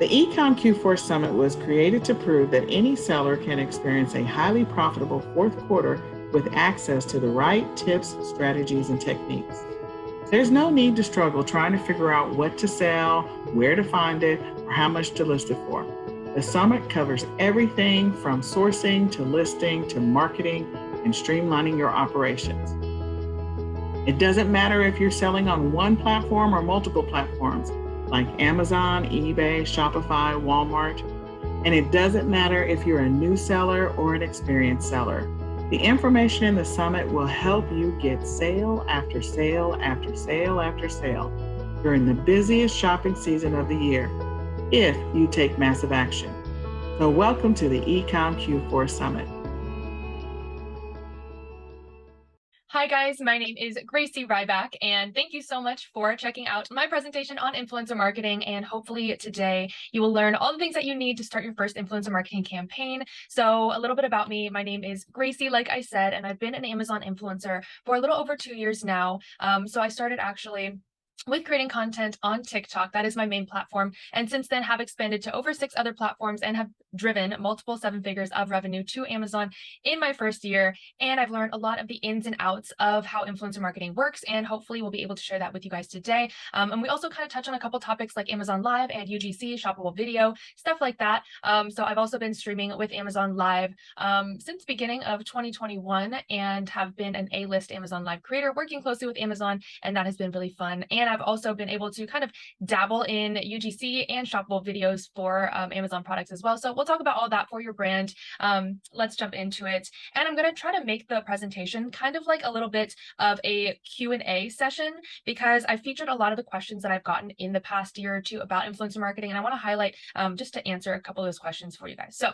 The eCom Q4 Summit was created to prove that any seller can experience a highly profitable fourth quarter with access to the right tips, strategies, and techniques. There's no need to struggle trying to figure out what to sell, where to find it, or how much to list it for. The summit covers everything from sourcing to listing to marketing and streamlining your operations. It doesn't matter if you're selling on one platform or multiple platforms like Amazon, eBay, Shopify, Walmart. And it doesn't matter if you're a new seller or an experienced seller. The information in the summit will help you get sale after sale after sale after sale during the busiest shopping season of the year, if you take massive action. So welcome to the eCom Q4 Summit. Hi guys, my name is Gracey Ryback, and thank you so much for checking out my presentation on influencer marketing. And hopefully today you will learn all the things that you need to start your first influencer marketing campaign. So a little bit about me. My name is Gracey, like I said, and I've been an Amazon influencer for a little over 2 years now. So I started actually with creating content on TikTok. That is my main platform. And since then have expanded to over 6 other platforms and have driven multiple 7 figures of revenue to Amazon in my first year. And I've learned a lot of the ins and outs of how influencer marketing works. And hopefully we'll be able to share that with you guys today. And we also kind of touch on a couple topics like Amazon Live and UGC, shoppable video, stuff like that. So I've also been streaming with Amazon Live since the beginning of 2021 and have been an A-list Amazon Live creator working closely with Amazon. And that has been really fun. And I've also been able to kind of dabble in UGC and shoppable videos for Amazon products as well. So we'll talk about all that for your brand. Let's jump into it. And I'm going to try to make the presentation kind of like a little bit of a Q&A session, because I featured a lot of the questions that I've gotten in the past year or two about influencer marketing. And I want to highlight just to answer a couple of those questions for you guys. So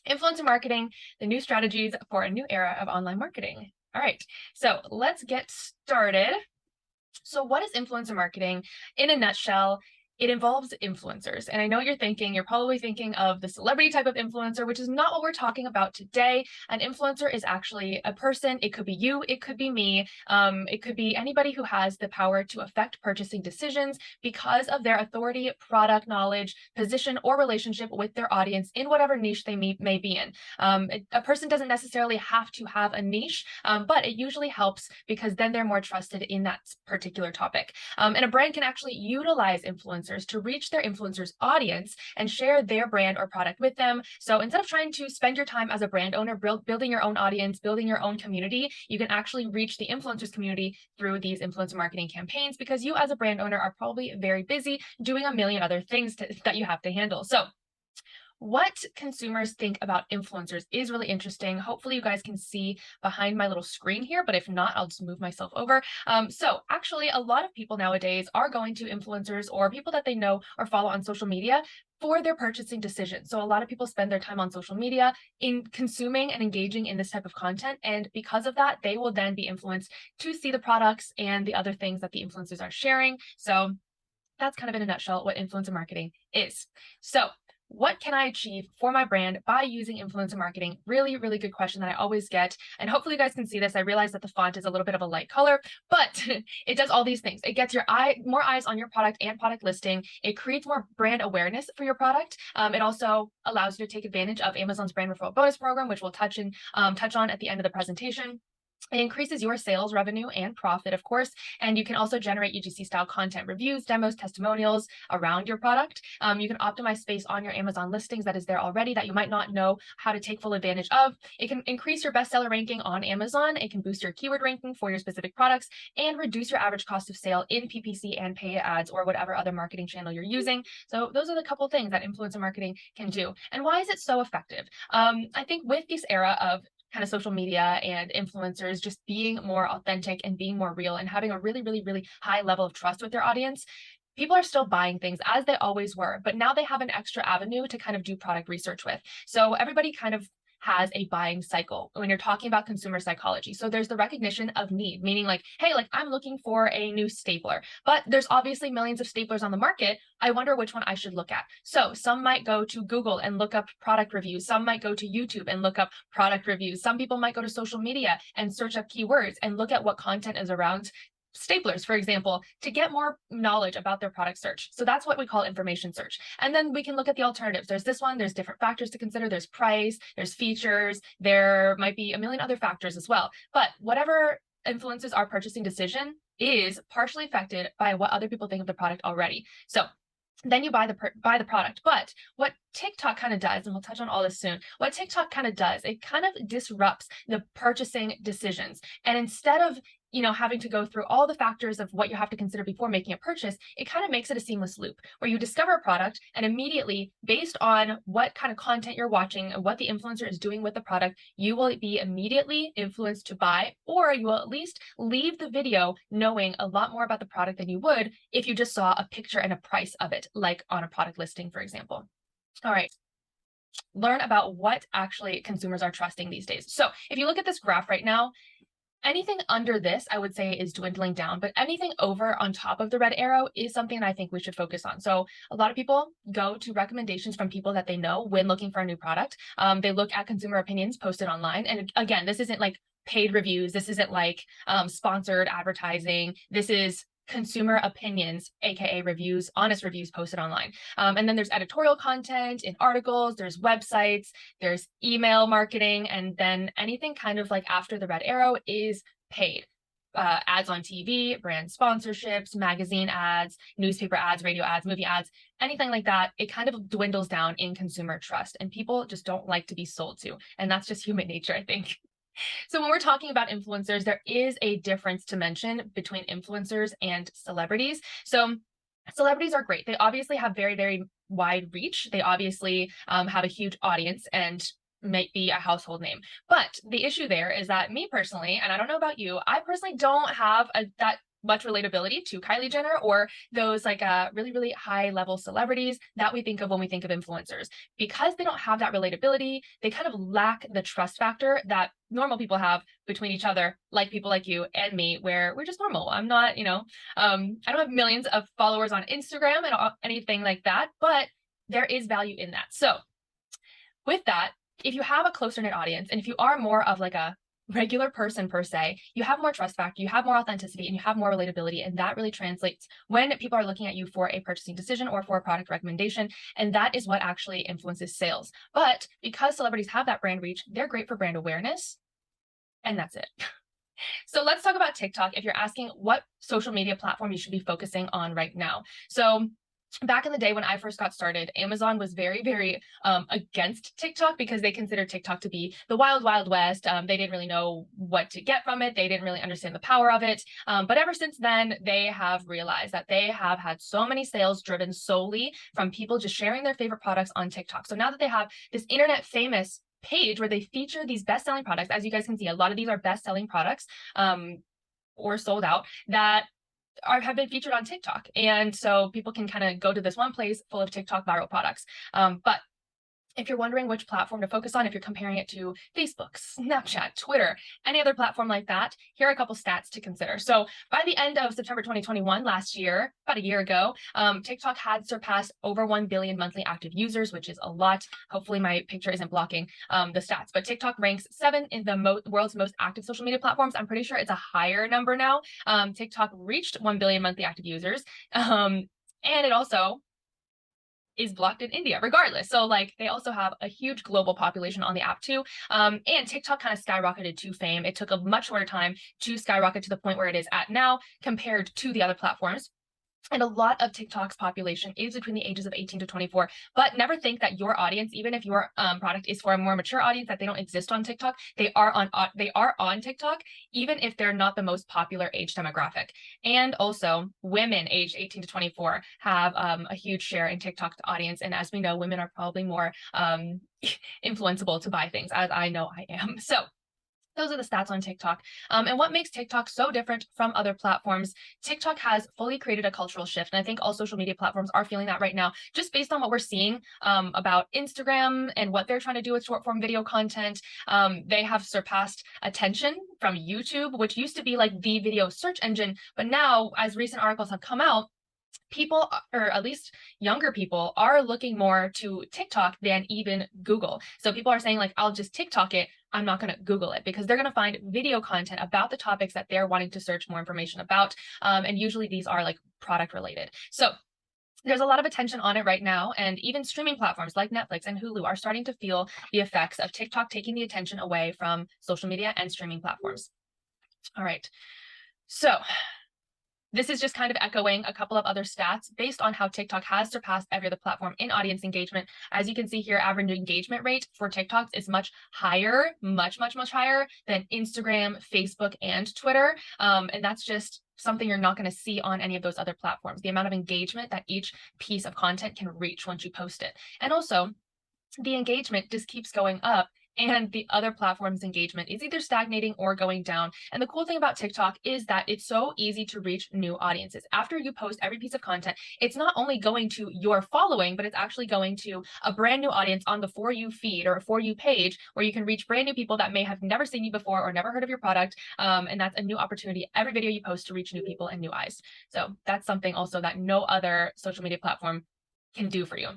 influencer marketing, the new strategies for a new era of online marketing. All right, so let's get started. So what is influencer marketing in a nutshell? It involves influencers. And I know you're probably thinking of the celebrity type of influencer, which is not what we're talking about today. An influencer is actually a person. It could be you, it could be me. It could be anybody who has the power to affect purchasing decisions because of their authority, product knowledge, position, or relationship with their audience in whatever niche they may be in. A person doesn't necessarily have to have a niche, but it usually helps because then they're more trusted in that particular topic. And a brand can actually utilize influencers to reach their influencers' audience and share their brand or product with them. So instead of trying to spend your time as a brand owner building your own audience, building your own community, you can actually reach the influencers community through these influencer marketing campaigns, because you as a brand owner are probably very busy doing a million other things that you have to handle. So what consumers think about influencers is really interesting. Hopefully you guys can see behind my little screen here, but if not, I'll just move myself over. So actually a lot of people nowadays are going to influencers or people that they know or follow on social media for their purchasing decisions. So a lot of people spend their time on social media in consuming and engaging in this type of content. And because of that, they will then be influenced to see the products and the other things that the influencers are sharing. So that's kind of in a nutshell what influencer marketing is. So what can I achieve for my brand by using influencer marketing? Really, really good question that I always get. And hopefully you guys can see this. I realize that the font is a little bit of a light color, but it does all these things. It gets more eyes on your product and product listing. It creates more brand awareness for your product. It also allows you to take advantage of Amazon's brand referral bonus program, which we'll touch on at the end of the presentation. It increases your sales revenue and profit, of course, and you can also generate UGC style content, reviews, demos, testimonials around your product. You can optimize space on your Amazon listings that is there already that you might not know how to take full advantage of. It can increase your bestseller ranking on Amazon. It can boost your keyword ranking for your specific products and reduce your average cost of sale in PPC and pay ads or whatever other marketing channel you're using. So those are the couple things that influencer marketing can do. And why is it so effective? I think with this era of kind of social media and influencers just being more authentic and being more real and having a really, really, really high level of trust with their audience, people are still buying things as they always were, but now they have an extra avenue to kind of do product research with. So everybody kind of has a buying cycle when you're talking about consumer psychology. So there's the recognition of need, meaning like, hey, like I'm looking for a new stapler, but there's obviously millions of staplers on the market. I wonder which one I should look at. So some might go to Google and look up product reviews. Some might go to YouTube and look up product reviews. Some people might go to social media and search up keywords and look at what content is around staplers, for example, to get more knowledge about their product search. So that's what we call information search. And then we can look at the alternatives. There's this one, there's different factors to consider. There's price, there's features, there might be a million other factors as well. But whatever influences our purchasing decision is partially affected by what other people think of the product already. So then you buy the product. But what TikTok kind of does, and we'll touch on all this soon, what TikTok kind of does, it kind of disrupts the purchasing decisions. And instead of having to go through all the factors of what you have to consider before making a purchase, it kind of makes it a seamless loop where you discover a product and immediately, based on what kind of content you're watching and what the influencer is doing with the product, you will be immediately influenced to buy, or you will at least leave the video knowing a lot more about the product than you would if you just saw a picture and a price of it, like on a product listing, for example. All right. Learn about what actually consumers are trusting these days. So if you look at this graph right now, anything under this, I would say, is dwindling down, but anything over on top of the red arrow is something that I think we should focus on. So a lot of people go to recommendations from people that they know when looking for a new product. They look at consumer opinions posted online. And again, this isn't like paid reviews. This isn't like sponsored advertising. This is consumer opinions, aka reviews, honest reviews posted online. And then there's editorial content in articles, there's websites, there's email marketing, and then anything kind of like after the red arrow is paid. Ads on TV, brand sponsorships, magazine ads, newspaper ads, radio ads, movie ads, anything like that, it kind of dwindles down in consumer trust, and people just don't like to be sold to. And that's just human nature, I think. So when we're talking about influencers, there is a difference to mention between influencers and celebrities. So celebrities are great. They obviously have very, very wide reach. They obviously have a huge audience and might be a household name. But the issue there is that me personally, and I don't know about you, I personally don't have that much relatability to Kylie Jenner or those like really, really high level celebrities that we think of when we think of influencers. Because they don't have that relatability, they kind of lack the trust factor that normal people have between each other, like people like you and me, where we're just normal. I'm not, I don't have millions of followers on Instagram and anything like that, but there is value in that. So with that, if you have a closer knit audience, and if you are more of like a regular person per se, you have more trust factor, you have more authenticity, and you have more relatability. And that really translates when people are looking at you for a purchasing decision or for a product recommendation. And that is what actually influences sales. But because celebrities have that brand reach, they're great for brand awareness. And that's it. So let's talk about TikTok if you're asking what social media platform you should be focusing on right now. So back in the day when I first got started, Amazon was very, very against TikTok because they considered TikTok to be the wild, wild west. They didn't really know what to get from it. They didn't really understand the power of it. But ever since then, they have realized that they have had so many sales driven solely from people just sharing their favorite products on TikTok. So now that they have this internet famous page where they feature these best-selling products, as you guys can see, a lot of these are best-selling products or sold out that have been featured on TikTok. And so people can kind of go to this one place full of TikTok viral products. But if you're wondering which platform to focus on, if you're comparing it to Facebook, Snapchat, Twitter, any other platform like that, here are a couple stats to consider. So by the end of September 2021, last year, about a year ago, TikTok had surpassed over 1 billion monthly active users, which is a lot. Hopefully my picture isn't blocking the stats, but TikTok ranks 7 in the world's most active social media platforms. I'm pretty sure it's a higher number now. TikTok reached 1 billion monthly active users. And it also is blocked in India regardless. So like they also have a huge global population on the app too. And TikTok kind of skyrocketed to fame. It took a much shorter time to skyrocket to the point where it is at now compared to the other platforms. And a lot of TikTok's population is between the ages of 18 to 24, but never think that your audience, even if your product is for a more mature audience, that they don't exist on TikTok. They are on TikTok, even if they're not the most popular age demographic. And also women aged 18 to 24 have a huge share in TikTok's audience. And as we know, women are probably more influenceable to buy things, as I know I am. So those are the stats on TikTok. And what makes TikTok so different from other platforms, TikTok has fully created a cultural shift. And I think all social media platforms are feeling that right now, just based on what we're seeing about Instagram and what they're trying to do with short form video content. They have surpassed attention from YouTube, which used to be like the video search engine. But now, as recent articles have come out, people, or at least younger people, are looking more to TikTok than even Google. So people are saying like, I'll just TikTok it. I'm not going to Google it, because they're going to find video content about the topics that they're wanting to search more information about. And usually these are like product related. So there's a lot of attention on it right now, and even streaming platforms like Netflix and Hulu are starting to feel the effects of TikTok taking the attention away from social media and streaming platforms. All right, so this is just kind of echoing a couple of other stats based on how TikTok has surpassed every other platform in audience engagement. As you can see here, average engagement rate for TikToks is much higher, much higher than Instagram, Facebook, and Twitter. And that's just something you're not going to see on any of those other platforms, the amount of engagement that each piece of content can reach once you post it. And also, the engagement just keeps going up, and the other platforms' engagement is either stagnating or going down. And the cool thing about TikTok is that it's so easy to reach new audiences. After you post every piece of content, it's not only going to your following, but it's actually going to a brand new audience on the For You feed or For You page, where you can reach brand new people that may have never seen you before or never heard of your product. And that's a new opportunity every video you post to reach new people and new eyes. So that's something also that no other social media platform can do for you.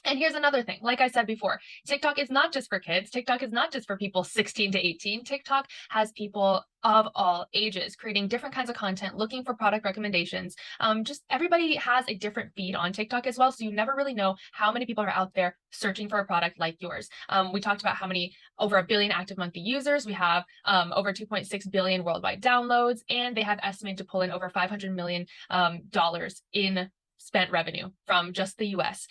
And here's another thing. Like I said before, TikTok is not just for kids. TikTok is not just for people 16 to 18. TikTok has people of all ages creating different kinds of content, looking for product recommendations. Just everybody has a different feed on TikTok as well. So you never really know how many people are out there searching for a product like yours. We talked about how many, over 1 billion active monthly users. We have over 2.6 billion worldwide downloads, and they have estimated to pull in over $500 million in spent revenue from just the US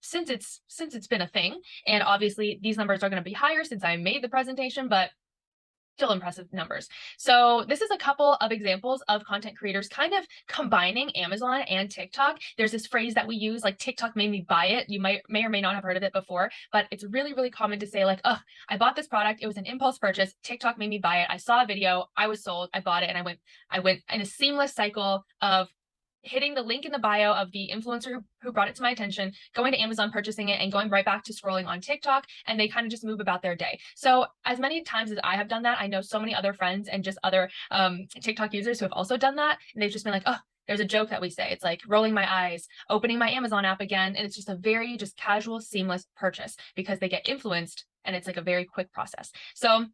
since it's been a thing. And obviously these numbers are going to be higher since I made the presentation, but still impressive numbers. So this is a couple of examples of content creators kind of combining Amazon and TikTok. There's this phrase that we use, like, TikTok made me buy it. You may or may not have heard of it before, but it's really common to say, like, oh, I bought this product. It was an impulse purchase. TikTok made me buy it. I saw a video. I was sold. I bought it. And I went in a seamless cycle of hitting the link in the bio of the influencer who brought it to my attention, going to Amazon, purchasing it, and going right back to scrolling on TikTok, and they kind of just move about their day. So as many times as I have done that, I know so many other friends and just other TikTok users who have also done that, and they've just been like, oh, there's a joke that we say. It's like rolling my eyes, opening my Amazon app again, and it's just a very just casual, seamless purchase because they get influenced, and it's like a very quick process. So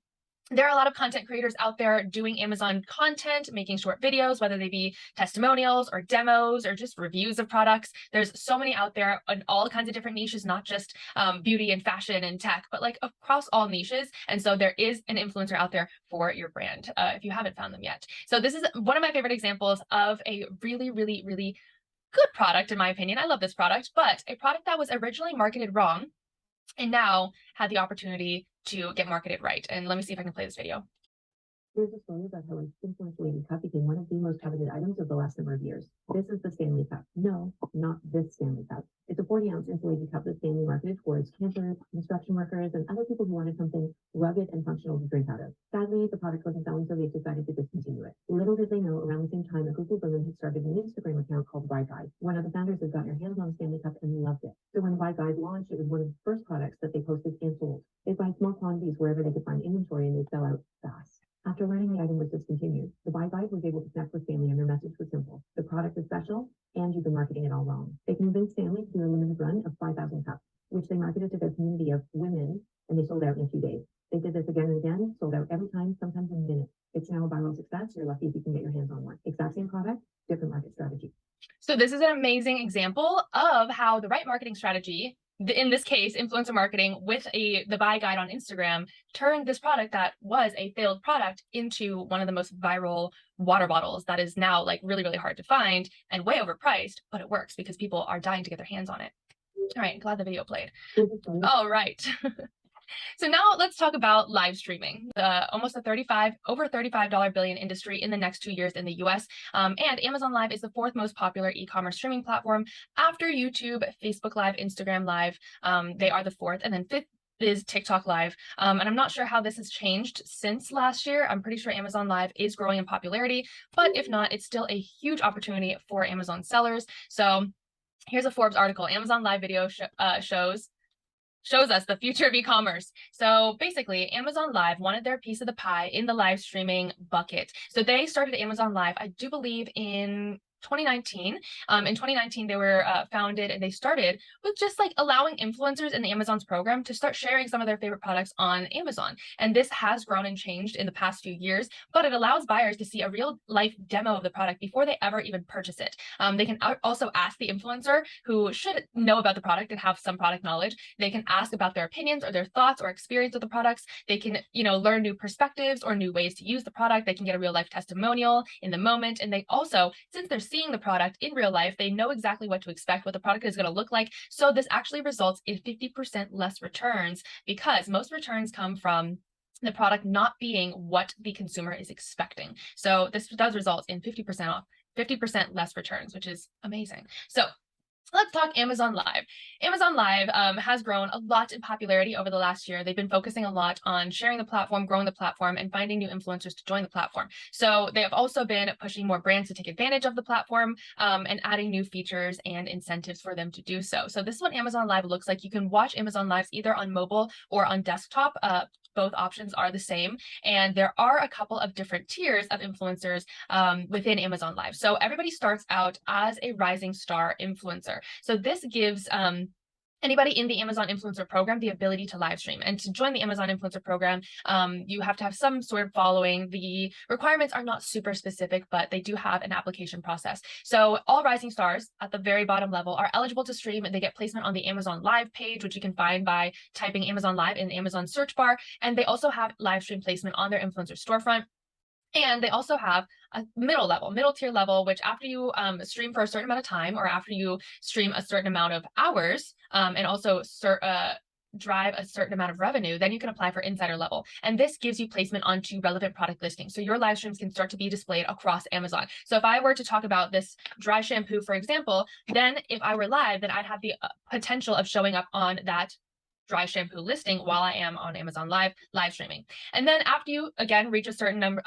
there are a lot of content creators out there doing Amazon content, making short videos, whether they be testimonials or demos or just reviews of products. There's so many out there in all kinds of different niches, not just beauty and fashion and tech, but like across all niches. And so there is an influencer out there for your brand if you haven't found them yet. So this is one of my favorite examples of a really good product, in my opinion. I love this product, but a product that was originally marketed wrong and now had the opportunity to get marketed right. And let me see if I can play this video. Here's a story about how an influential cup became one of the most coveted items of the last number of years. This is the Stanley Cup. No, not this Stanley Cup. It's a 40-ounce insulated cup that Stanley marketed towards campers, construction workers, and other people who wanted something rugged and functional to drink out of. Sadly, the product wasn't selling, so they decided to discontinue it. Little did they know, around the same time, a group of women had started an Instagram account called Ryback. One of the founders had gotten her hands on the Stanley Cup and loved it. So when Ryback launched, it was one of the first products that they posted and sold. They'd buy small quantities wherever they could find inventory, and they'd sell out fast. After learning the item was discontinued, the buy guide was able to connect with Stanley, and their message was simple. The product is special, and you've been marketing it all wrong. They convinced Stanley to do a limited run of 5,000 cups, which they marketed to their community of women, and they sold out in a few days. They did this again and again, sold out every time, sometimes in minutes. It's now a viral success. You're lucky if you can get your hands on one. Exact same product, different market strategy. So this is an amazing example of how the right marketing strategy, in this case, influencer marketing with the buy guide on Instagram, turned this product that was a failed product into one of the most viral water bottles that is now like really hard to find and way overpriced, but it works because people are dying to get their hands on it. All right, glad the video played. All right. So now let's talk about live streaming, almost over $35 billion industry in the next 2 years in the US. And Amazon Live is the 4th most popular e-commerce streaming platform after YouTube, Facebook Live, Instagram Live. They are the 4th, and then 5th is TikTok Live. And I'm not sure how this has changed since last year. I'm pretty sure Amazon Live is growing in popularity, but if not, it's still a huge opportunity for Amazon sellers. So here's a Forbes article. Amazon Live video shows us the future of e-commerce. So basically, Amazon Live wanted their piece of the pie in the live streaming bucket. So they started Amazon Live, I do believe, in 2019. In 2019, they were founded, and they started with just like allowing influencers in the Amazon's program to start sharing some of their favorite products on Amazon. And this has grown and changed in the past few years, but it allows buyers to see a real life demo of the product before they ever even purchase it. They can also ask the influencer, who should know about the product and have some product knowledge. They can ask about their opinions or their thoughts or experience with the products. They can, learn new perspectives or new ways to use the product. They can get a real life testimonial in the moment. And they also, since they're seeing the product in real life, they know exactly what to expect, what the product is going to look like. So this actually results in 50% less returns, because most returns come from the product not being what the consumer is expecting. So this does result in 50% off, 50% less returns, which is amazing. So let's talk Amazon Live. Amazon Live has grown a lot in popularity over the last year. They've been focusing a lot on sharing the platform, growing the platform, and finding new influencers to join the platform. So they have also been pushing more brands to take advantage of the platform, and adding new features and incentives for them to do so. So this is what Amazon Live looks like. You can watch Amazon Lives either on mobile or on desktop. Both options are the same. And there are a couple of different tiers of influencers within Amazon Live. So everybody starts out as a rising star influencer. So this gives anybody in the Amazon Influencer Program the ability to live stream. And to join the Amazon Influencer Program, you have to have some sort of following. The requirements are not super specific, but they do have an application process. So all rising stars at the very bottom level are eligible to stream, and they get placement on the Amazon Live page, which you can find by typing Amazon Live in the Amazon search bar. And they also have live stream placement on their influencer storefront. And they also have a middle tier level, which after you stream for a certain amount of time, or after you stream a certain amount of hours, and also drive a certain amount of revenue, then you can apply for insider level. And this gives you placement onto relevant product listings. So your live streams can start to be displayed across Amazon. So if I were to talk about this dry shampoo, for example, then if I were live, then I'd have the potential of showing up on that dry shampoo listing while I am on Amazon live streaming. And then after you again reach a certain number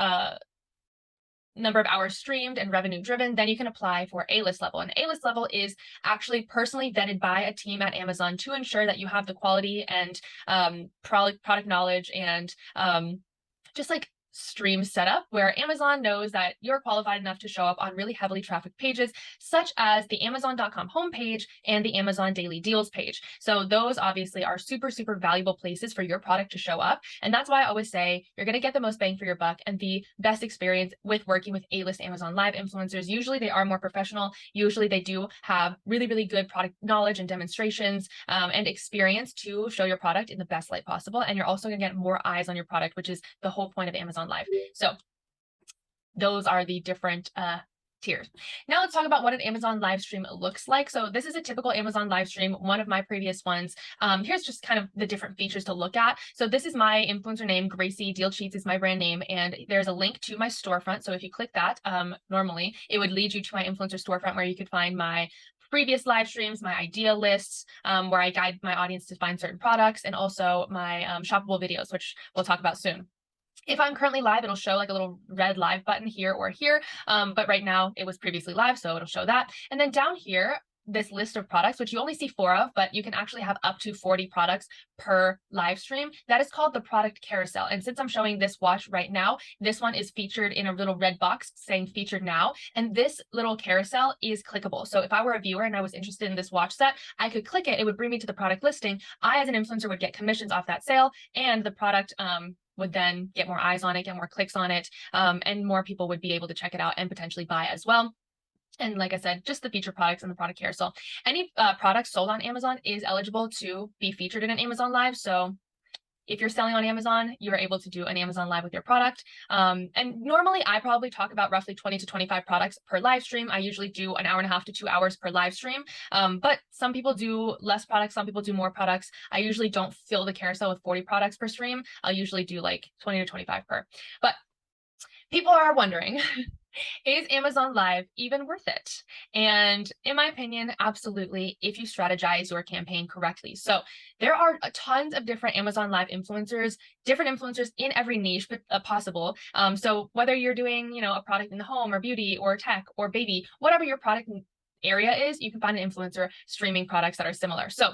of hours streamed and revenue driven, then you can apply for A-list level. And A-list level is actually personally vetted by a team at Amazon to ensure that you have the quality and product knowledge and just like stream setup, where Amazon knows that you're qualified enough to show up on really heavily trafficked pages, such as the Amazon.com homepage and the Amazon Daily Deals page. So those obviously are super, super valuable places for your product to show up. And that's why I always say you're going to get the most bang for your buck and the best experience with working with A-list Amazon Live influencers. Usually they are more professional. Usually they do have really, really good product knowledge and demonstrations and experience to show your product in the best light possible. And you're also going to get more eyes on your product, which is the whole point of Amazon Live. So those are the different tiers. Now let's talk about what an Amazon live stream looks like. So this is a typical Amazon live stream, one of my previous ones. Here's just kind of the different features to look at. So this is my influencer name, Gracey. Deal Cheats is my brand name, and there's a link to my storefront. So if you click that, normally it would lead you to my influencer storefront, where you could find my previous live streams, my idea lists, where I guide my audience to find certain products, and also my shoppable videos, which we'll talk about soon. If I'm currently live, it'll show like a little red live button here or here. But right now it was previously live, so it'll show that. And then down here, this list of products, which you only see 4 of, but you can actually have up to 40 products per live stream. That is called the product carousel. And since I'm showing this watch right now, this one is featured in a little red box saying featured now. And this little carousel is clickable. So if I were a viewer and I was interested in this watch set, I could click it. It would bring me to the product listing. I, as an influencer, would get commissions off that sale, and the product would then get more eyes on it, get more clicks on it, and more people would be able to check it out and potentially buy as well. And like I said, just the featured products and the product carousel. Any product sold on Amazon is eligible to be featured in an Amazon Live. So if you're selling on Amazon, you're able to do an Amazon Live with your product. And normally I probably talk about roughly 20 to 25 products per live stream. I usually do an hour and a half to 2 hours per live stream. But some people do less products, some people do more products. I usually don't fill the carousel with 40 products per stream. I'll usually do like 20 to 25 per. But people are wondering, is Amazon Live even worth it? And in my opinion, absolutely, if you strategize your campaign correctly. So there are tons of different Amazon Live influencers, different influencers in every niche possible. So whether you're doing, a product in the home or beauty or tech or baby, whatever your product area is, you can find an influencer streaming products that are similar. So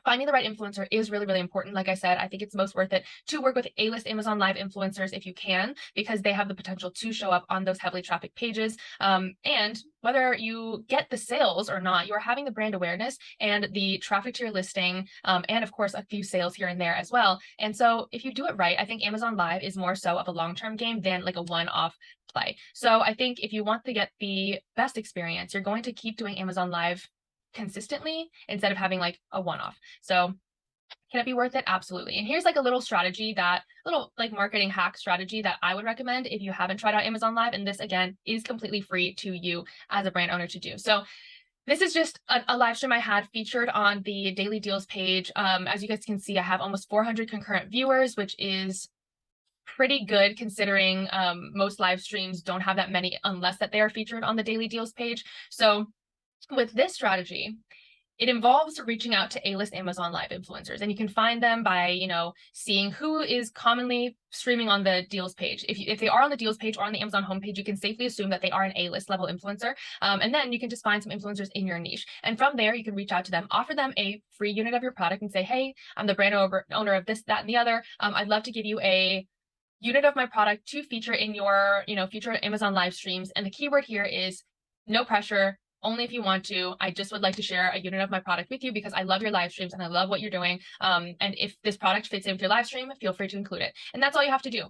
finding the right influencer is really, really important. Like I said, I think it's most worth it to work with A-list Amazon Live influencers if you can, because they have the potential to show up on those heavily trafficked pages. And whether you get the sales or not, you're having the brand awareness and the traffic to your listing, and of course, a few sales here and there as well. And so if you do it right, I think Amazon Live is more so of a long-term game than like a one-off play. So I think if you want to get the best experience, you're going to keep doing Amazon Live consistently instead of having like a one-off. So can it be worth it? Absolutely. And here's like a little strategy, that little like marketing hack strategy that I would recommend if you haven't tried out Amazon Live. And this again is completely free to you as a brand owner to do. So this is just a live stream I had featured on the daily deals page. As you guys can see, I have almost 400 concurrent viewers, which is pretty good considering most live streams don't have that many unless that they are featured on the daily deals page. So with this strategy, it involves reaching out to A-list Amazon Live influencers, and you can find them by, you know, seeing who is commonly streaming on the deals page. If they are on the deals page or on the Amazon homepage, you can safely assume that they are an A-list level influencer. And then you can just find some influencers in your niche. And from there, you can reach out to them, offer them a free unit of your product and say, hey, I'm the brand owner of this, that, and the other. I'd love to give you a unit of my product to feature in your, you know, future Amazon live streams. And the keyword here is no pressure, only if you want to. I just would like to share a unit of my product with you because I love your live streams and I love what you're doing. And if this product fits in with your live stream, feel free to include it. And that's all you have to do.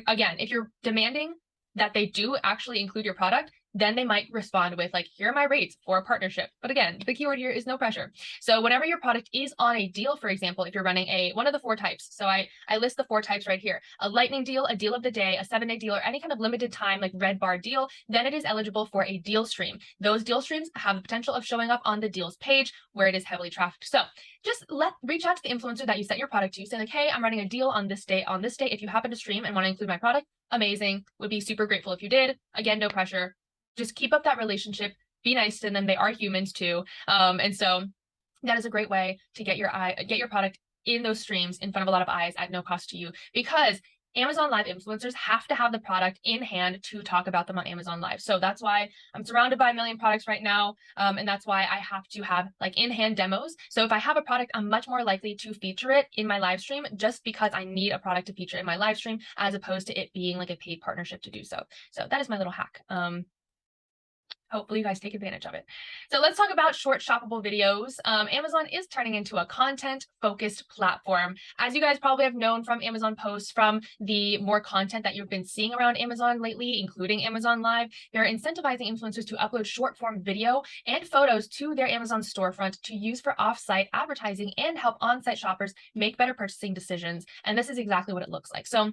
Again, if you're demanding that they do actually include your product, then they might respond with like, here are my rates for a partnership. But again, the keyword here is no pressure. So whenever your product is on a deal, for example, if you're running one of the 4 types, so I list the 4 types right here, a lightning deal, a deal of the day, a 7-day deal, or any kind of limited time like red bar deal, then it is eligible for a deal stream. Those deal streams have the potential of showing up on the deals page where it is heavily trafficked. So just reach out to the influencer that you sent your product to. Say like, hey, I'm running a deal on this day, on this day. If you happen to stream and want to include my product, amazing. Would be super grateful if you did. Again, no pressure. Just keep up that relationship, be nice to them. They are humans too. And so that is a great way to get your product in those streams in front of a lot of eyes at no cost to you, because Amazon Live influencers have to have the product in hand to talk about them on Amazon Live. So that's why I'm surrounded by a million products right now. And that's why I have to have like in-hand demos. So if I have a product, I'm much more likely to feature it in my live stream just because I need a product to feature in my live stream as opposed to it being like a paid partnership to do so. So that is my little hack. Hopefully you guys take advantage of it. So let's talk about short shoppable videos. Amazon is turning into a content-focused platform. As you guys probably have known from Amazon posts, from the more content that you've been seeing around Amazon lately, including Amazon Live, they're incentivizing influencers to upload short-form video and photos to their Amazon storefront to use for off-site advertising and help on-site shoppers make better purchasing decisions. And this is exactly what it looks like. So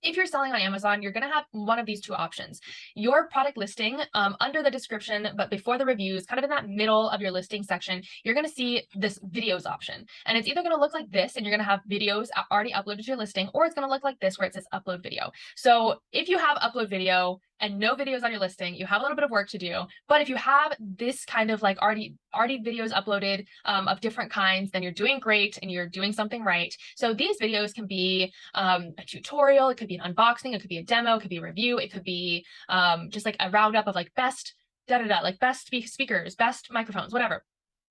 if you're selling on Amazon, you're going to have one of these 2 options. Your product listing under the description, but before the reviews, kind of in that middle of your listing section, you're going to see this videos option. And it's either going to look like this, and you're going to have videos already uploaded to your listing, or it's going to look like this where it says upload video. So if you have upload video and no videos on your listing, you have a little bit of work to do. But if you have this kind of like already videos uploaded of different kinds, then you're doing great and you're doing something right. So these videos can be a tutorial, it could be an unboxing, it could be a demo, it could be a review, it could be just like a roundup of like best like best speakers, best microphones, whatever.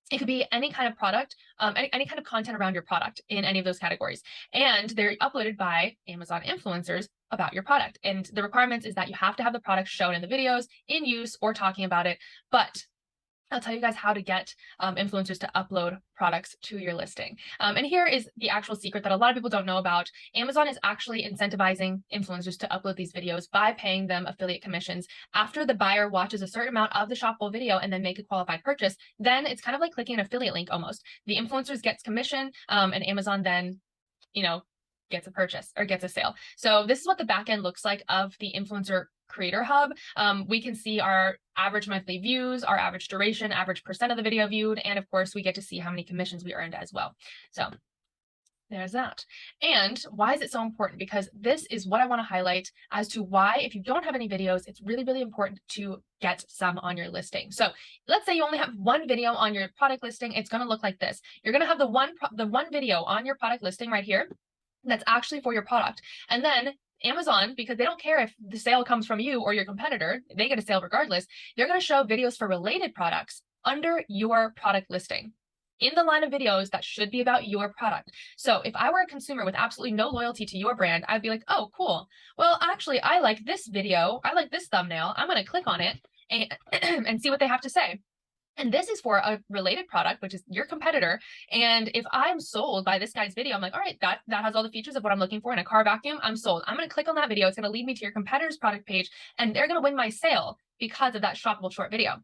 It could be any kind of product, any kind of content around your product in any of those categories. And they're uploaded by Amazon influencers about your product. And the requirements is that you have to have the product shown in the videos, in use, or talking about it. But I'll tell you guys how to get influencers to upload products to your listing. And here is the actual secret that a lot of people don't know about. Amazon is actually incentivizing influencers to upload these videos by paying them affiliate commissions. After the buyer watches a certain amount of the shoppable video and then make a qualified purchase, then it's kind of like clicking an affiliate link almost. The influencers gets commission, and Amazon then, you know, gets a purchase or gets a sale. So this is what the back end looks like of the influencer creator hub. We can see our average monthly views, our average duration, average percent of the video viewed, and of course we get to see how many commissions we earned as well. So there's that. And why is it so important? Because this is what I want to highlight as to why, if you don't have any videos, it's really, really important to get some on your listing. So let's say you only have 1 video on your product listing. It's going to look like this. You're going to have the one video on your product listing right here that's actually for your product. And then Amazon, because they don't care if the sale comes from you or your competitor, they get a sale regardless. They're going to show videos for related products under your product listing. in the line of videos that should be about your product. So if I were a consumer with absolutely no loyalty to your brand, I'd be like, oh, cool. Well, actually, I like this video. I like this thumbnail. I'm going to click on it and, and see what they have to say. And this is for a related product, which is your competitor. And if I'm sold by this guy's video, I'm like, all right, that has all the features of what I'm looking for in a car vacuum. I'm sold. I'm going to click on that video. It's going to lead me to your competitor's product page, and they're going to win my sale because of that shoppable short video.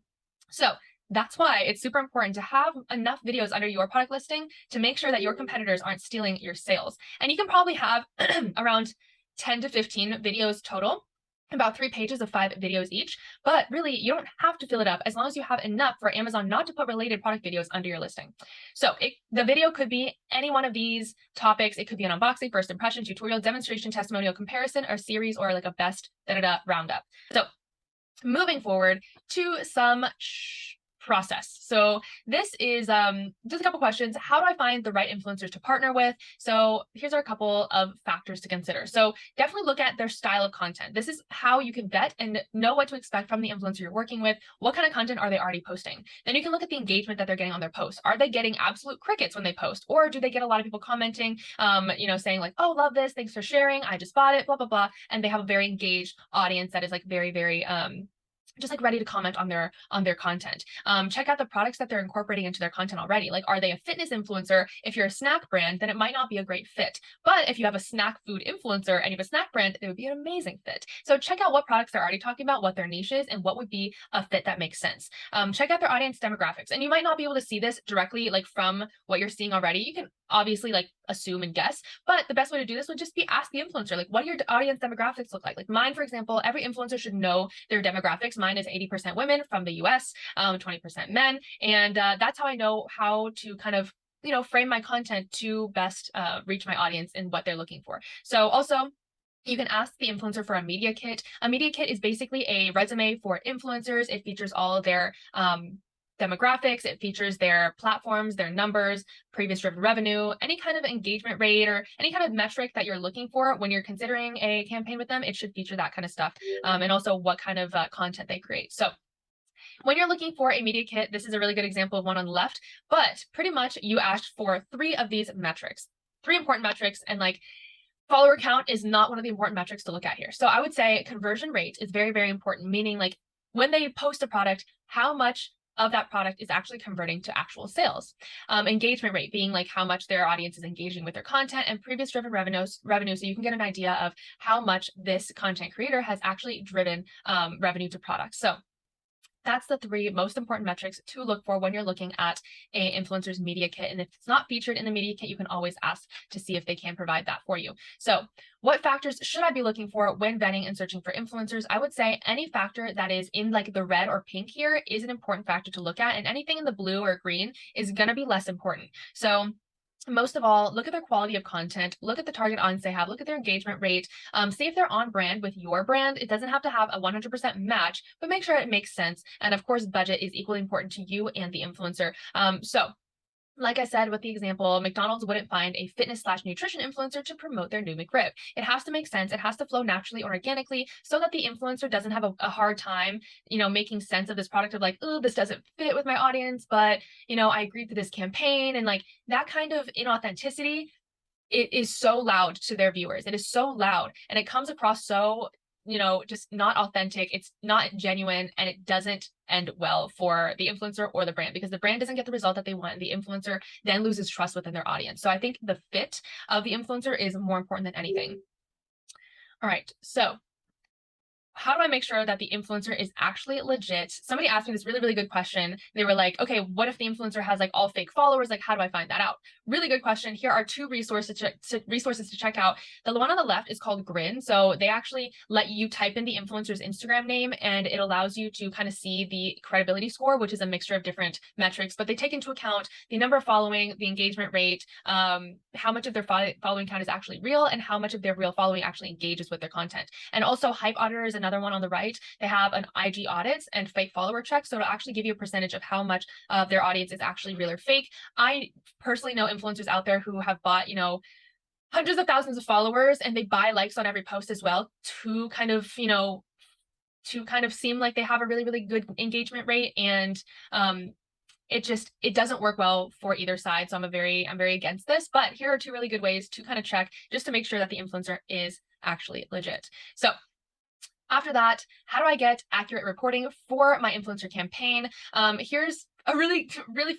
So that's why it's super important to have enough videos under your product listing to make sure that your competitors aren't stealing your sales. And you can probably have around 10 to 15 videos total, about 3 pages of 5 videos each, but really you don't have to fill it up as long as you have enough for Amazon not to put related product videos under your listing. So the video could be any one of these topics. It could be an unboxing, first impression, tutorial, demonstration, testimonial, comparison, or series, or like a best roundup. So moving forward to some process. So this is just a couple questions. How do I find the right influencers to partner with? So here's a couple of factors to consider. So definitely look at their style of content. This is how you can vet and know what to expect from the influencer you're working with. What kind of content are they already posting? Then you can look at the engagement that they're getting on their posts. Are they getting absolute crickets when they post? Or do they get a lot of people commenting, saying like, oh, love this, thanks for sharing, I just bought it, blah, blah, blah. And they have a very engaged audience that is like very, very, just like ready to comment on their content. Check out the products that they're incorporating into their content already. Like, are they a fitness influencer? If you're a snack brand, then it might not be a great fit. But if you have a snack food influencer and you have a snack brand, it would be an amazing fit. So check out what products they're already talking about, what their niche is, and what would be a fit that makes sense. Check out their audience demographics. And you might not be able to see this directly, like from what you're seeing already. You can obviously like assume and guess, but the best way to do this would just be ask the influencer, like, what do your audience demographics look like? Like mine, for example, every influencer should know their demographics. Mine is 80% women from the US, 20% men. And that's how I know how to kind of, frame my content to best reach my audience and what they're looking for. So also, you can ask the influencer for a media kit. A media kit is basically a resume for influencers. It features all of their demographics. It features their platforms, their numbers, previous driven revenue, any kind of engagement rate, or any kind of metric that you're looking for when you're considering a campaign with them. It should feature that kind of stuff, and also what kind of content they create. So when you're looking for a media kit, this is a really good example of one on the left, but pretty much you asked for 3 of these metrics, 3 important metrics, and like follower count is not one of the important metrics to look at here. So I would say conversion rate is very, very important, meaning like when they post a product, how much of that product is actually converting to actual sales. Engagement rate being like how much their audience is engaging with their content, and previous driven revenue, so you can get an idea of how much this content creator has actually driven revenue to products. So that's the 3 most important metrics to look for when you're looking at a influencer's media kit. And if it's not featured in the media kit, you can always ask to see if they can provide that for you. So what factors should I be looking for when vetting and searching for influencers? I would say any factor that is in like the red or pink here is an important factor to look at, and anything in the blue or green is going to be less important. So most of all, look at their quality of content, look at the target audience they have, look at their engagement rate, see if they're on brand with your brand. It doesn't have to have a 100% match, but make sure it makes sense. And of course, budget is equally important to you and the influencer. So like I said, with the example, McDonald's wouldn't find a fitness/nutrition influencer to promote their new McRib. It has to make sense. It has to flow naturally or organically so that the influencer doesn't have a hard time, making sense of this product of like, oh, this doesn't fit with my audience, but, I agreed to this campaign. And like that kind of inauthenticity, it is so loud to their viewers. It is so loud and it comes across so just not authentic. It's not genuine, and it doesn't end well for the influencer or the brand, because the brand doesn't get the result that they want, and the influencer then loses trust within their audience. So I think the fit of the influencer is more important than anything. All right, so how do I make sure that the influencer is actually legit? Somebody asked me this really, really good question. They were like, okay, what if the influencer has like all fake followers? Like, how do I find that out? Really good question. Here are 2 resources to check out. The one on the left is called Grin. So they actually let you type in the influencer's Instagram name, and it allows you to kind of see the credibility score, which is a mixture of different metrics, but they take into account the number of following, the engagement rate, how much of their following count is actually real, and how much of their real following actually engages with their content. And also Hype Auditor is another one on the right. They have an IG audits and fake follower check. So it'll actually give you a percentage of how much of their audience is actually real or fake. I personally know influencers out there who have bought, hundreds of thousands of followers, and they buy likes on every post as well to kind of, seem like they have a really, really good engagement rate. And it doesn't work well for either side. So I'm very against this, but here are two really good ways to kind of check just to make sure that the influencer is actually legit. So after that, how do I get accurate reporting for my influencer campaign? Here's a really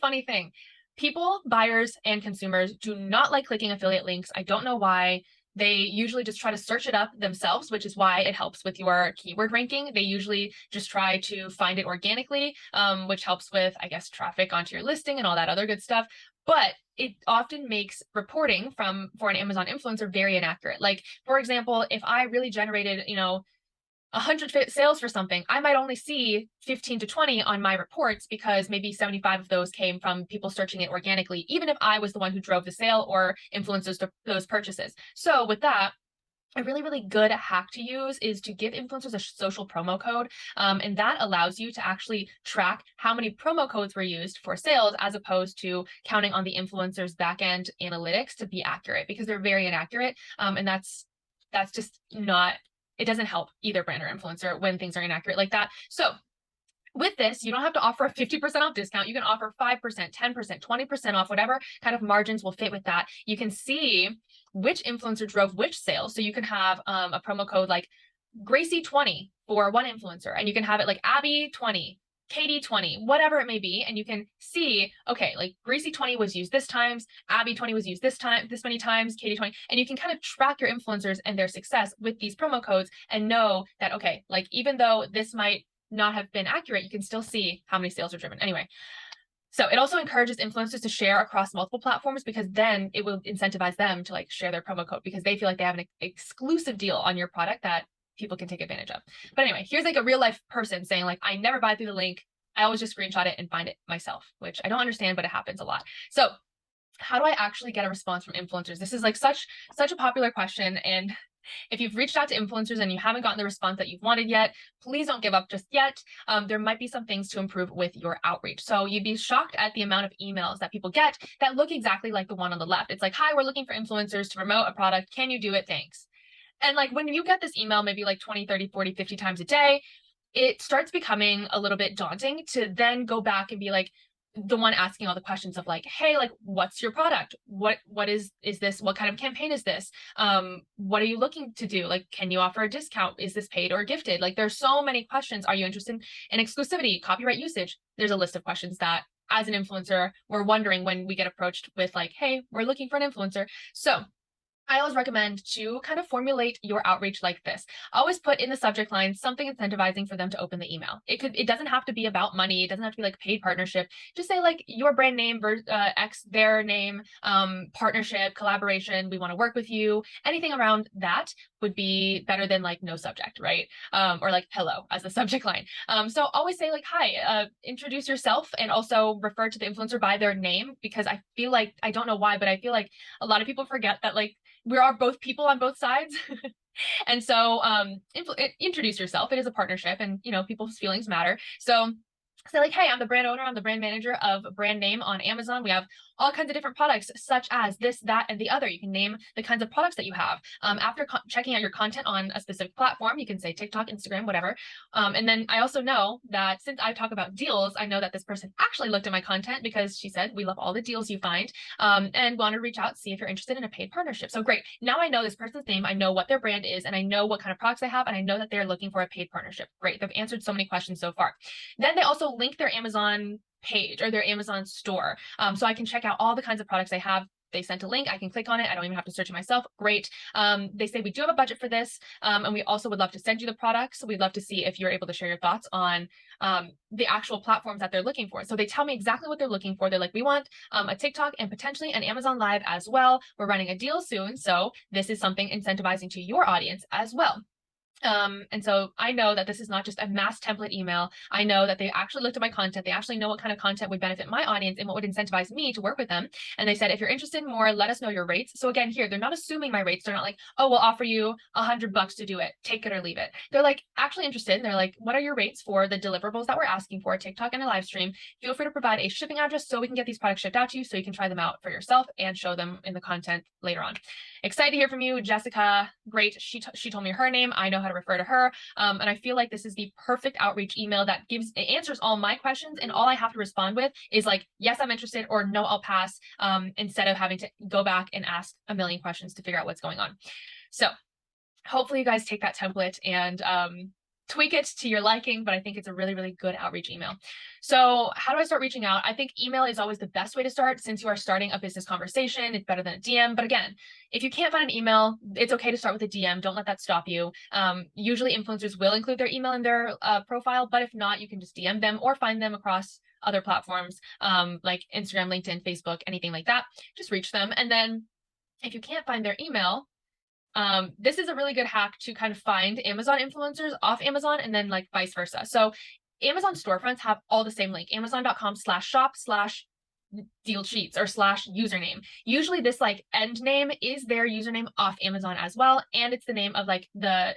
funny thing. People, buyers, and consumers do not like clicking affiliate links. I don't know why. They usually just try to search it up themselves, which is why it helps with your keyword ranking. They usually just try to find it organically, which helps with, I guess, traffic onto your listing and all that other good stuff. But it often makes reporting for an Amazon influencer very inaccurate. Like, for example, if I really generated, 100 sales for something, I might only see 15 to 20 on my reports because maybe 75 of those came from people searching it organically, even if I was the one who drove the sale or influenced those purchases. So with that, a really good hack to use is to give influencers a social promo code. And that allows you to actually track how many promo codes were used for sales, as opposed to counting on the influencer's backend analytics to be accurate, because they're very inaccurate. And that's just not, it doesn't help either brand or influencer when things are inaccurate like that. So with this, you don't have to offer a 50% off discount. You can offer 5%, 10%, 20% off, whatever kind of margins will fit with that. You can see which influencer drove which sales. So you can have a promo code like Gracey 20 for one influencer, and you can have it like Abby 20, Katie 20, whatever it may be. And you can see, okay, like Gracey 20 was used this times, Abby 20 was used this many times, Katie 20, and you can kind of track your influencers and their success with these promo codes and know that, okay, like even though this might not have been accurate, you can still see how many sales are driven. Anyway, so it also encourages influencers to share across multiple platforms, because then it will incentivize them to like share their promo code because they feel like they have an exclusive deal on your product that people can take advantage of. But anyway, here's like a real life person saying like, I never buy through the link. I always just screenshot it and find it myself, which I don't understand, but it happens a lot. So how do I actually get a response from influencers? This is like such a popular question. And if you've reached out to influencers and you haven't gotten the response that you've wanted yet, please don't give up just yet. There might be some things to improve with your outreach. So you'd be shocked at the amount of emails that people get that look exactly like the one on the left. It's like, hi, we're looking for influencers to promote a product. Can you do it? Thanks. And like when you get this email, maybe like 20, 30, 40, 50 times a day, it starts becoming a little bit daunting to then go back and be like, the one asking all the questions of like, hey, like, what's your product? What is this? What kind of campaign is this? What are you looking to do? Like, can you offer a discount? Is this paid or gifted? Like, there's so many questions. Are you interested in exclusivity, copyright usage? There's a list of questions that as an influencer, we're wondering when we get approached with like, hey, we're looking for an influencer. So I always recommend to kind of formulate your outreach like this. Always put in the subject line something incentivizing for them to open the email. It doesn't have to be about money. It doesn't have to be like paid partnership. Just say like your brand name, X, their name, partnership, collaboration. We want to work with you. Anything around that would be better than like no subject, right? Or like hello as the subject line. So always say like, hi, introduce yourself, and also refer to the influencer by their name, because I feel like, I don't know why, but I feel like a lot of people forget that like we are both people on both sides. And so introduce yourself. It is a partnership, and people's feelings matter. So say like, hey, I'm the brand owner, I'm the brand manager of brand name on Amazon. We have all kinds of different products, such as this, that, and the other. You can name the kinds of products that you have. After checking out your content on a specific platform, you can say TikTok, Instagram, whatever. And then I also know that since I talk about deals, I know that this person actually looked at my content because she said, we love all the deals you find, and want to reach out, see if you're interested in a paid partnership. So great. Now I know this person's name, I know what their brand is, and I know what kind of products they have, and I know that they're looking for a paid partnership. Great. They've answered so many questions so far. Then they also link their Amazon page or their Amazon store. So I can check out all the kinds of products they have. They sent a link, I can click on it. I don't even have to search it myself. Great. They say we do have a budget for this. And we also would love to send you the products. So we'd love to see if you're able to share your thoughts on the actual platforms that they're looking for. So they tell me exactly what they're looking for. They're like, we want a TikTok and potentially an Amazon Live as well. We're running a deal soon. So this is something incentivizing to your audience as well. And so I know that this is not just a mass template email. I know that they actually looked at my content. They actually know what kind of content would benefit my audience and what would incentivize me to work with them. And they said, if you're interested in more, let us know your rates. So again, here, they're not assuming my rates. They're not like, oh, we'll offer you $100 to do it. Take it or leave it. They're like actually interested. They're like, what are your rates for the deliverables that we're asking for, TikTok and a live stream? Feel free to provide a shipping address so we can get these products shipped out to you so you can try them out for yourself and show them in the content later on. Excited to hear from you, Jessica. Great. She told me her name. I know how to refer to her. And I feel like this is the perfect outreach email that answers all my questions, and all I have to respond with is like, yes, I'm interested, or no, I'll pass, instead of having to go back and ask a million questions to figure out what's going on. So hopefully you guys take that template and tweak it to your liking, but I think it's a really, really good outreach email. So how do I start reaching out? I think email is always the best way to start since you are starting a business conversation. It's better than a DM. But again, if you can't find an email, it's okay to start with a DM. Don't let that stop you. Usually influencers will include their email in their profile, but if not, you can just DM them or find them across other platforms like Instagram, LinkedIn, Facebook, anything like that. Just reach them. And then if you can't find their email, this is a really good hack to kind of find Amazon influencers off Amazon and then like vice versa. So Amazon storefronts have all the same link, amazon.com/shop/deal sheets or /username. Usually this like end name is their username off Amazon as well. And it's the name of like the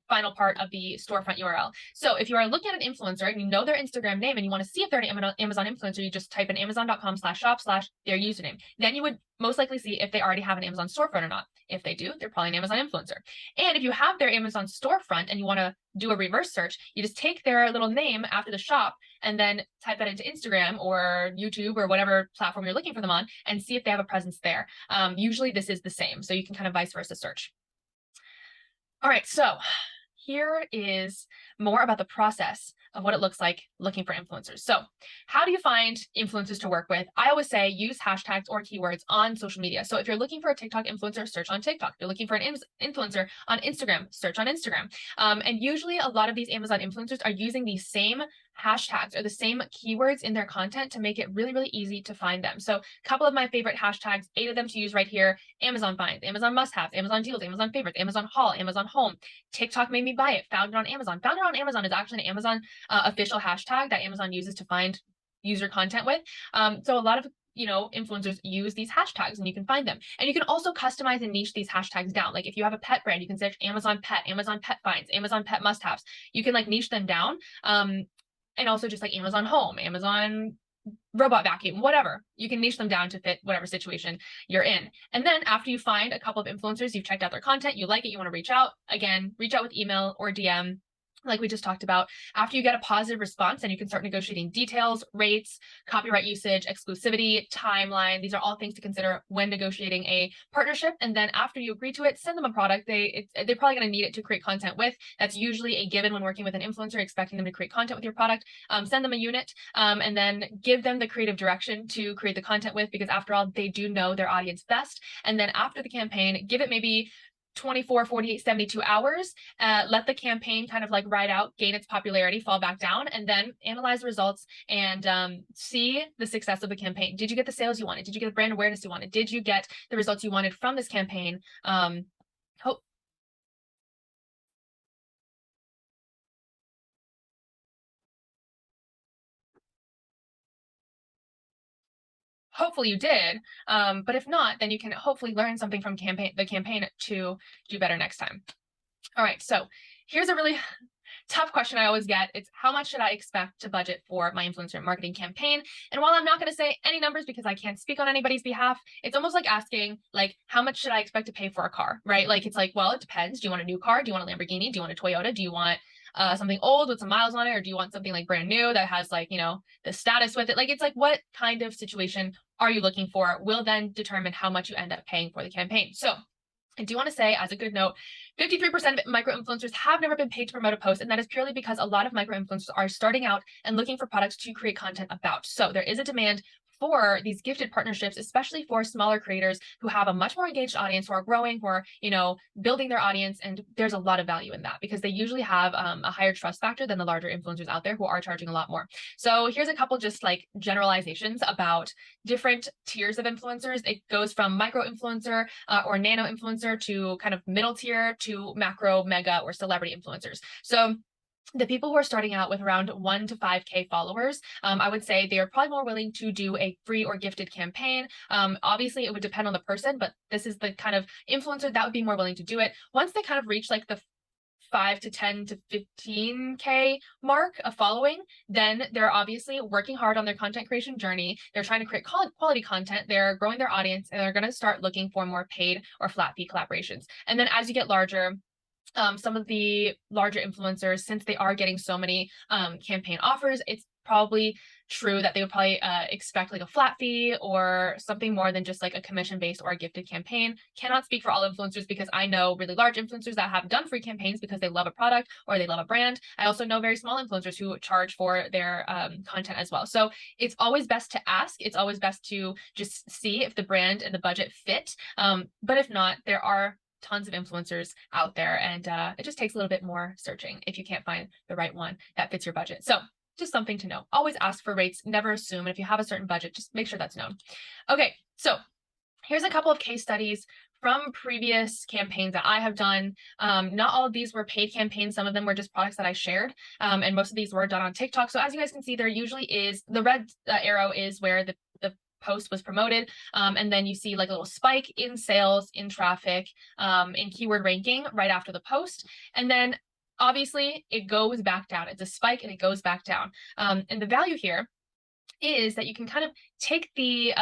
final part of the storefront URL. So if you are looking at an influencer and you know their Instagram name and you want to see if they're an Amazon influencer, you just type in amazon.com/shop/their username. Then you would most likely see if they already have an Amazon storefront or not. If they do, they're probably an Amazon influencer. And if you have their Amazon storefront and you want to do a reverse search, you just take their little name after the shop and then type that into Instagram or YouTube or whatever platform you're looking for them on and see if they have a presence there. Usually this is the same, so you can kind of vice versa search. All right, so here is more about the process of what it looks like looking for influencers. So how do you find influencers to work with? I always say use hashtags or keywords on social media. So if you're looking for a TikTok influencer, search on TikTok. If you're looking for an influencer on Instagram, search on Instagram. And usually a lot of these Amazon influencers are using the same hashtags or the same keywords in their content to make it really, really easy to find them. So a couple of my favorite hashtags, 8 of them to use right here: Amazon finds, Amazon must-haves, Amazon deals, Amazon favorites, Amazon haul, Amazon home, TikTok made me buy it, found it on Amazon. Found it on Amazon is actually an Amazon official hashtag that Amazon uses to find user content with. So a lot of influencers use these hashtags and you can find them. And you can also customize and niche these hashtags down. Like if you have a pet brand, you can search Amazon pet finds, Amazon pet must-haves. You can like niche them down. And also just like Amazon home, Amazon robot vacuum, whatever. You can niche them down to fit whatever situation you're in. And then after you find a couple of influencers, you've checked out their content, you like it, you want to reach out, again, reach out with email or DM. Like we just talked about. After you get a positive response, then you can start negotiating details, rates, copyright usage, exclusivity, timeline. These are all things to consider when negotiating a partnership. And then after you agree to it, send them a product. They're probably going to need it to create content with. That's usually a given when working with an influencer, expecting them to create content with your product. Send them a unit and then give them the creative direction to create the content with, because after all, they do know their audience best. And then after the campaign, give it maybe 24, 48, 72 hours, let the campaign kind of like ride out, gain its popularity, fall back down, and then analyze the results and see the success of the campaign. Did you get the sales you wanted? Did you get the brand awareness you wanted? Did you get the results you wanted from this campaign? Hopefully you did, but if not, then you can hopefully learn something from the campaign to do better next time. All right, so here's a really tough question I always get. It's how much should I expect to budget for my influencer marketing campaign? And while I'm not going to say any numbers because I can't speak on anybody's behalf, it's almost like asking, like, how much should I expect to pay for a car, right? Like, it's like, well, it depends. Do you want a new car? Do you want a Lamborghini? Do you want a Toyota? Do you want something old with some miles on it? Or do you want something like brand new that has like, the status with it? Like, it's like, what kind of situation are you looking for will then determine how much you end up paying for the campaign. So I do want to say, as a good note, 53% of micro-influencers have never been paid to promote a post, and that is purely because a lot of micro-influencers are starting out and looking for products to create content about. So there is a demand for these gifted partnerships, especially for smaller creators who have a much more engaged audience, who are growing, who are, building their audience. And there's a lot of value in that because they usually have a higher trust factor than the larger influencers out there who are charging a lot more. So here's a couple just like generalizations about different tiers of influencers. It goes from micro influencer or nano influencer to kind of middle tier to macro, mega, or celebrity influencers. So the people who are starting out with around 1 to 5K followers, I would say they are probably more willing to do a free or gifted campaign. Obviously, it would depend on the person, but this is the kind of influencer that would be more willing to do it. Once they kind of reach like the 5 to 10 to 15K mark of following, then they're obviously working hard on their content creation journey. They're trying to create quality content. They're growing their audience, and they're going to start looking for more paid or flat fee collaborations. And then as you get larger, some of the larger influencers, since they are getting so many campaign offers, it's probably true that they would probably expect like a flat fee or something more than just like a commission-based or a gifted campaign. Cannot speak for all influencers because I know really large influencers that have done free campaigns because they love a product or they love a brand. I also know very small influencers who charge for their content as well. So it's always best to ask. It's always best to just see if the brand and the budget fit. But if not, there are tons of influencers out there, and it just takes a little bit more searching if you can't find the right one that fits your budget. So just something to know. Always ask for rates, never assume. And if you have a certain budget, just make sure that's known. Okay, so here's a couple of case studies from previous campaigns that I have done. Not all of these were paid campaigns. Some of them were just products that I shared. And most of these were done on TikTok. So as you guys can see, there usually is, the red arrow is where the post was promoted. And then you see like a little spike in sales, in traffic, in keyword ranking right after the post. And then obviously it goes back down. It's a spike and it goes back down. And the value here is that you can kind of take the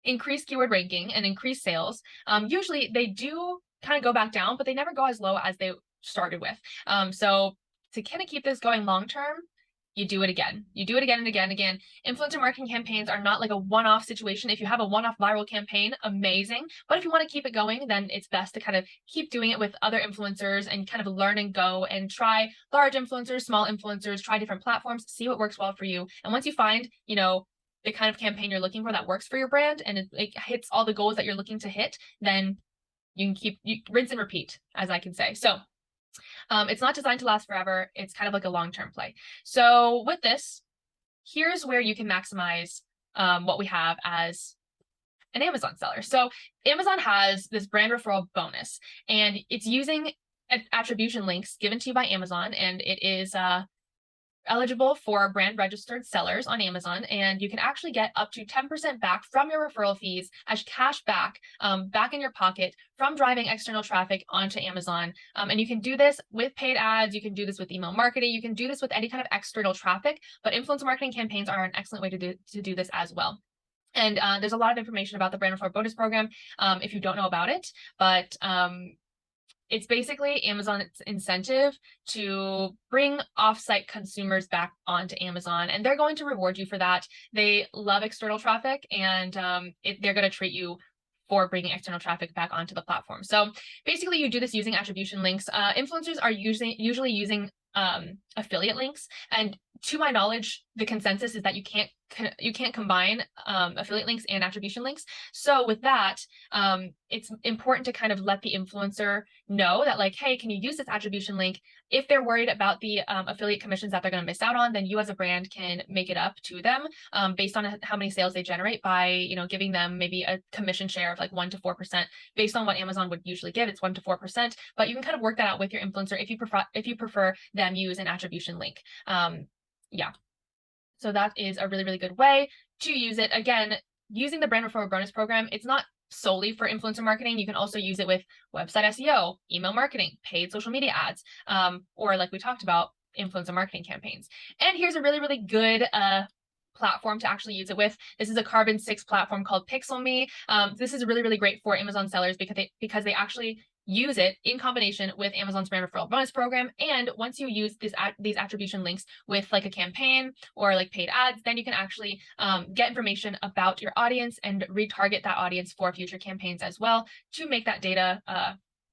increased keyword ranking and increased sales. Usually they do kind of go back down, but they never go as low as they started with. So to kind of keep this going long term, you do it again. You do it again and again and again. Influencer marketing campaigns are not like a one-off situation. If you have a one-off viral campaign, amazing. But if you want to keep it going, then it's best to kind of keep doing it with other influencers and kind of learn and go and try large influencers, small influencers, try different platforms, see what works well for you. And once you find, you know, the kind of campaign you're looking for that works for your brand and it hits all the goals that you're looking to hit, then you can rinse and repeat, as I can say. So it's not designed to last forever. It's kind of like a long-term play. So with this, here's where you can maximize what we have as an Amazon seller. So Amazon has this brand referral bonus, and it's using attribution links given to you by Amazon, and it is eligible for brand registered sellers on Amazon, and you can actually get up to 10% back from your referral fees as cash back in your pocket from driving external traffic onto Amazon. And you can do this with paid ads, you can do this with email marketing, you can do this with any kind of external traffic, but influencer marketing campaigns are an excellent way to do this as well. And there's a lot of information about the brand referral bonus program if you don't know about it, but it's basically Amazon's incentive to bring offsite consumers back onto Amazon, and they're going to reward you for that. They love external traffic, and they're going to treat you for bringing external traffic back onto the platform. So basically, you do this using attribution links. Influencers are usually using affiliate links, and to my knowledge, the consensus is that you can't combine affiliate links and attribution links. So with that, it's important to kind of let the influencer know that, like, hey, can you use this attribution link? If they're worried about the affiliate commissions that they're going to miss out on, then you as a brand can make it up to them based on how many sales they generate by, you know, giving them maybe a commission share of like 1 to 4% based on what Amazon would usually give. It's 1 to 4%, but you can kind of work that out with your influencer if you prefer them use an attribution link. Yeah. So that is a really, really good way to use it. Again, using the brand referral bonus program, it's not solely for influencer marketing. You can also use it with website SEO, email marketing, paid social media ads, or like we talked about, influencer marketing campaigns. And here's a really, really good platform to actually use it with. This is a Carbon 6 platform called PixelMe. This is really, really great for Amazon sellers because they actually use it in combination with Amazon's brand referral bonus program. And once you use these attribution links with like a campaign or like paid ads, then you can actually get information about your audience and retarget that audience for future campaigns as well to make that data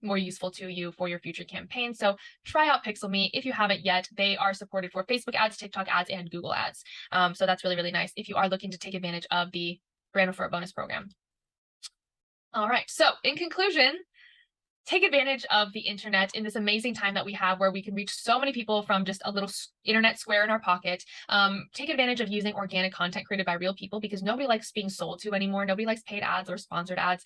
more useful to you for your future campaign. So try out PixelMe if you haven't yet. They are supported for Facebook ads, TikTok ads, and Google ads. So that's really, really nice if you are looking to take advantage of the brand referral bonus program. All right. So in conclusion, take advantage of the internet in this amazing time that we have where we can reach so many people from just a little internet square in our pocket. Take advantage of using organic content created by real people because nobody likes being sold to anymore. Nobody likes paid ads or sponsored ads.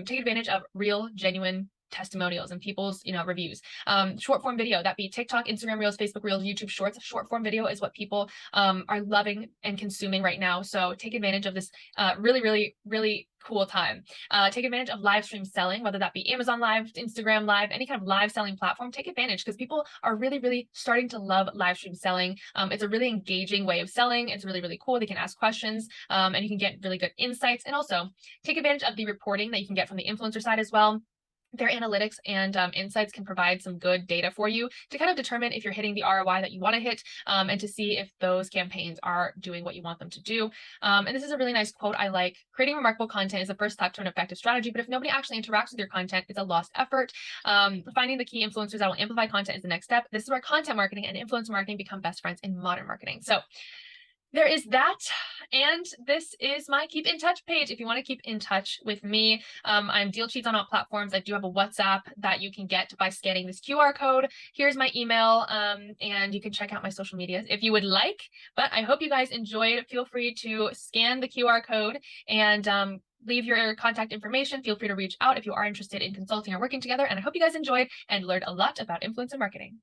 Take advantage of real, genuine testimonials and people's, you know, reviews. Short form video, that be TikTok, Instagram Reels, Facebook Reels, YouTube Shorts. Short form video is what people are loving and consuming right now. So take advantage of this really, really, really cool time. Take advantage of live stream selling, whether that be Amazon Live, Instagram Live, any kind of live selling platform. Take advantage because people are really, really starting to love live stream selling. It's a really engaging way of selling. It's really, really cool. They can ask questions and you can get really good insights. And also take advantage of the reporting that you can get from the influencer side as well. their analytics and insights can provide some good data for you to kind of determine if you're hitting the ROI that you want to hit, and to see if those campaigns are doing what you want them to do. And this is a really nice quote I like. Creating remarkable content is the first step to an effective strategy, but if nobody actually interacts with your content, it's a lost effort. Finding the key influencers that will amplify content is the next step. This is where content marketing and influencer marketing become best friends in modern marketing. So there is that, and this is my keep in touch page. If you want to keep in touch with me, I'm Deal Sheets on all platforms. I do have a WhatsApp that you can get by scanning this QR code. Here's my email, and you can check out my social medias if you would like. But I hope you guys enjoyed. Feel free to scan the QR code and leave your contact information. Feel free to reach out if you are interested in consulting or working together. And I hope you guys enjoyed and learned a lot about influencer marketing.